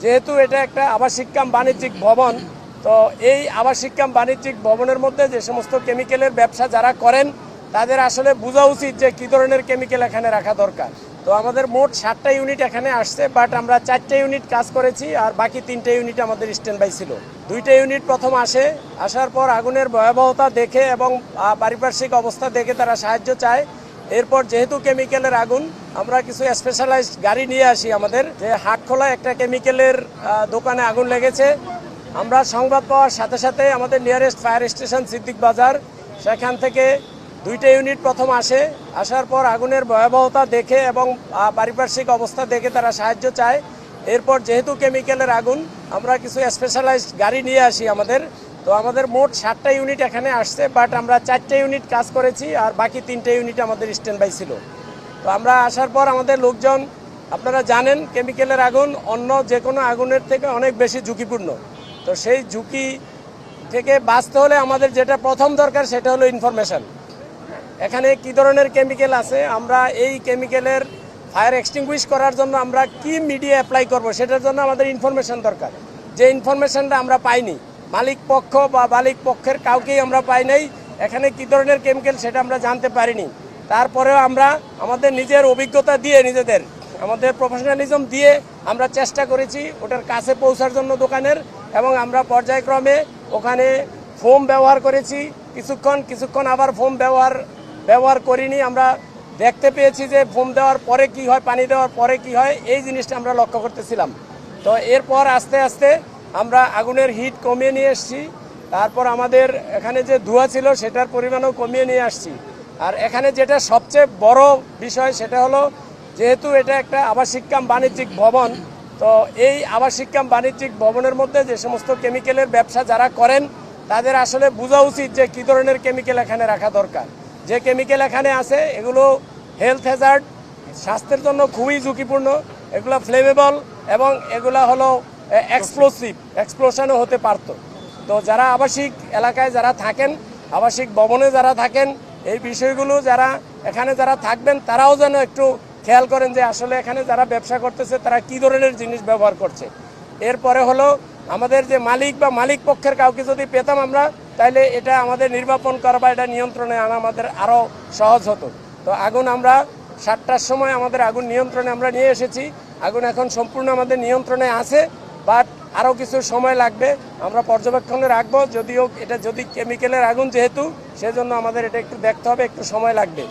যেহেতু এটা একটা আবাসিক কাম বাণিজ্যিক ভবন, তো এই আবাসিক কাম বাণিজ্যিক ভবনের মধ্যে যে সমস্ত কেমিক্যালের ব্যবসা যারা করেন তাদের আসলে বোঝা উচিত যে কী ধরনের কেমিক্যাল এখানে রাখা দরকার। তো আমাদের মোট 7টা ইউনিট এখানে আসছে, বাট আমরা 4টা ইউনিট কাজ করেছি আর বাকি 3টা ইউনিট আমাদের স্ট্যান্ড বাই ছিল। 2টা ইউনিট প্রথম আসার পর আগুনের ভয়াবহতা দেখে এবং পারিপার্শ্বিক অবস্থা দেখে তারা সাহায্য চায়। এরপর যেহেতু কেমিক্যালের আগুন, আমরা কিছু স্পেশালাইজড গাড়ি নিয়ে আসি আমাদের, যে হাটখোলা একটা কেমিক্যালের দোকানে আগুন লেগেছে। আমরা সংবাদ পাওয়ার সাথে সাথে আমাদের নিয়ারেস্ট ফায়ার স্টেশন সিদ্দিক বাজার, সেখান থেকে 2টা ইউনিট প্রথম আসার পর আগুনের ভয়াবহতা দেখে এবং পারিপার্শ্বিক অবস্থা দেখে তারা সাহায্য চায়। এরপর যেহেতু কেমিক্যালের আগুন, আমরা কিছু স্পেশালাইজড গাড়ি নিয়ে আসি আমাদের। তো আমাদের মোট 7টা ইউনিট এখানে আসছে, বাট আমরা 4টা ইউনিট কাজ করেছি আর বাকি 3টা ইউনিট আমাদের স্ট্যান্ড বাই ছিল। তো আমরা আসার পর আমাদের লোকজন, আপনারা জানেন কেমিক্যালের আগুন অন্য যে কোনো আগুনের থেকে অনেক বেশি ঝুঁকিপূর্ণ। তো সেই ঝুঁকি থেকে বাঁচতে হলে আমাদের যেটা প্রথম দরকার সেটা হলো ইনফরমেশন। এখানে কি ধরনের কেমিক্যাল আছে, আমরা এই কেমিক্যালের ফায়ার এক্সটিংগুইশ করার জন্য আমরা কি মিডিয়া অ্যাপ্লাই করব, সেটার জন্য আমাদের ইনফরমেশন দরকার। যে ইনফরমেশনটা আমরা পাইনি, মালিক পক্ষ বা মালিক পক্ষের কাউকেই আমরা পাই নাই। এখানে কি ধরনের কেমিক্যাল সেটা আমরা জানতে পারিনি। তারপরেও আমরা আমাদের নিজের অভিজ্ঞতা দিয়ে, আমাদের প্রফেশনালিজম দিয়ে আমরা চেষ্টা করেছি ওটার কাছে পৌঁছার জন্য দোকানের, এবং আমরা পর্যায়ক্রমে ওখানে ফোম ব্যবহার করেছি কিছুক্ষণ আবার ফোম ব্যবহার করিনি। আমরা দেখতে পেয়েছি যে ফোম দেওয়ার পরে কি হয়, পানি দেওয়ার পরে কি হয়, এই জিনিসটা আমরা লক্ষ্য করতেছিলাম। তো এরপর আস্তে আস্তে আমরা আগুনের হিট কমিয়ে নিয়ে এসেছি। তারপর আমাদের এখানে যে ধোঁয়া ছিল সেটার পরিমাণও কমিয়ে নিয়ে আসছি। আর এখানে যেটা সবচেয়ে বড় বিষয় সেটা হলো, যেহেতু এটা একটা আবাসিক কাম বাণিজ্যিক ভবন, তো এই আবাসিক কাম বাণিজ্যিক ভবনের মধ্যে যে সমস্ত কেমিক্যালের ব্যবসা যারা করেন তাদের আসলে বোঝা উচিত যে কী ধরনের কেমিক্যাল এখানে রাখা দরকার। যে কেমিক্যাল এখানে আছে এগুলো হেলথ হ্যাজার্ড, স্বাস্থ্যের জন্য খুবই ঝুঁকিপূর্ণ, এগুলো ফ্লেমেবল এবং এগুলো হলো এক্সপ্লোশনও হতে পারত। তো যারা আবাসিক এলাকায় যারা থাকেন, আবাসিক ভবনে যারা থাকেন, এই বিষয়গুলো এখানে যারা থাকবেন তারাও যেন একটু খেয়াল করেন যে আসলে এখানে যারা ব্যবসা করতেছে তারা কি ধরনের জিনিস ব্যবহার করছে। এরপরে হলো আমাদের যে মালিক বা মালিক পক্ষের কাউকে যদি পেতাম আমরা, তাইলে এটা আমাদের নির্বাপন করা বা এটা নিয়ন্ত্রণে আনা আমাদের আরও সহজ হতো। তো আগুন আমরা 7টার সময় আমাদের আগুন নিয়ন্ত্রণে আমরা নিয়ে এসেছি। আগুন এখন সম্পূর্ণ আমাদের নিয়ন্ত্রণে আছে, বাট আরও কিছু সময় লাগবে, আমরা পর্যবেক্ষণে রাখবো। যদিও এটা যদি কেমিক্যালের আগুন যেহেতু, সেজন্য আমাদের এটা একটু দেখতে হবে, একটু সময় লাগবে।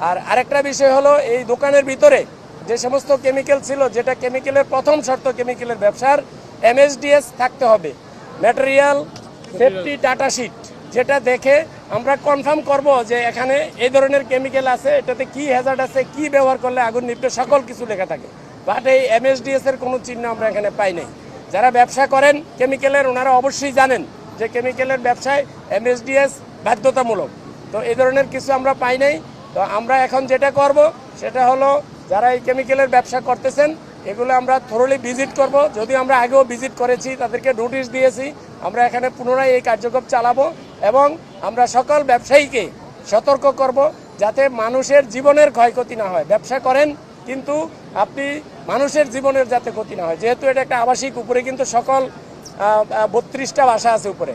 আর আরেকটা বিষয় হলো, এই দোকানের ভিতরে যে সমস্ত কেমিক্যাল ছিল, যেটা কেমিক্যালের প্রথম শর্ত কেমিক্যালের ব্যবসার, MSDS থাকতে হবে, ম্যাটেরিয়াল সেফটি ডাটা শিট, যেটা দেখে আমরা কনফার্ম করব যে এখানে এই ধরনের কেমিক্যাল আছে, এটাতে কি হ্যাজার্ড আছে, কি ব্যবহার করলে আগুন নিভবে, সকল কিছু লেখা থাকে। বাট এই MSDS এর কোনো চিহ্ন আমরা এখানে পাই নাই। যারা ব্যবসা করেন কেমিক্যালের, ওনারা অবশ্যই জানেন যে কেমিক্যালের ব্যবসায় MSDS বাধ্যতামূলক। তো এই ধরনের কিছু আমরা পাই নাই। তো আমরা এখন যেটা করব সেটা হলো, যারা এই কেমিক্যালের ব্যবসা করতেছেন এগুলো আমরা থরলি ভিজিট করব। যদি আমরা আগেও ভিজিট করেছি, তাদেরকে নোটিশ দিয়েছি, আমরা এখানে পুনরায় এই কার্যক্রম চালাবো এবং আমরা সকল ব্যবসায়ীকে সতর্ক করব যাতে মানুষের জীবনের ক্ষয়ক্ষতি না হয়। ব্যবসা করেন কিন্তু আপনি মানুষের জীবনের যাতে ক্ষতি না হয়, যেহেতু এটা একটা আবাসিক, উপরে কিন্তু সকল 32টা বাসা আছে উপরে।